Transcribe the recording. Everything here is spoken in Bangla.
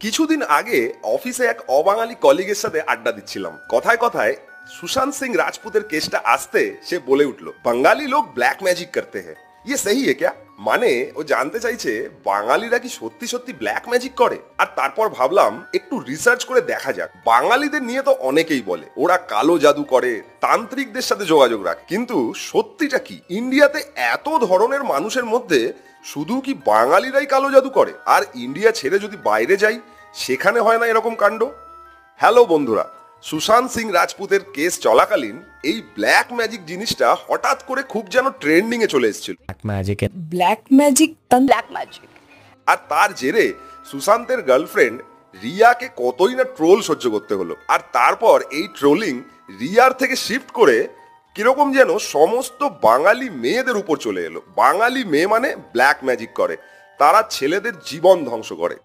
কিছুদিন আগে অফিসে এক অবাঙালি কলিগের সাথে আড্ডা দিচ্ছিলাম। কথায় কথায় সুশান্ত সিং রাজপুতের কেসটা আসতে সে বলে উঠলো, বাঙালি লোক ব্ল্যাক ম্যাজিক করতে হ্যায়, ইয়ে সহি হ্যায় ক্যা? মানে ও জানতে চাইছে বাঙালিরা কি সত্যি সত্যি ব্ল্যাক ম্যাজিক করে। আর তারপর ভাবলাম একটু রিসার্চ করে দেখা যাক। বাঙালিদের নিয়ে তো অনেকেই বলে ওরা কালো জাদু করে, তান্ত্রিকদের সাথে যোগাযোগ রাখে, কিন্তু সত্যিটা কি? ইন্ডিয়াতে এত ধরনের মানুষের মধ্যে শুধু কি বাঙালিরাই কালো জাদু করে? আর ইন্ডিয়া ছেড়ে যদি বাইরে যাই, সেখানে হয় না এরকম কাণ্ড? হ্যালো বন্ধুরা, সুশান্ত সিং রাজপুতের কেস চলাকালীন এই ব্ল্যাক ম্যাজিক জিনিসটা হঠাৎ করে খুব যেন ট্রেন্ডিং এ চলে এসেছিল। ব্ল্যাক ম্যাজিক ব্ল্যাক ম্যাজিক আর তার জেরে সুশান্তের গার্লফ্রেন্ড রিয়াকে কতই না ট্রোল সহ্য করতে হলো। আর তারপর এই ট্রোলিং রিয়ার থেকে শিফট করে কিরকম যেন সমস্ত বাঙালি মেয়েদের উপর চলে এলো। বাঙালি মেয়ে মানে ব্ল্যাক ম্যাজিক করে, তারা ছেলেদের জীবন ধ্বংস করে।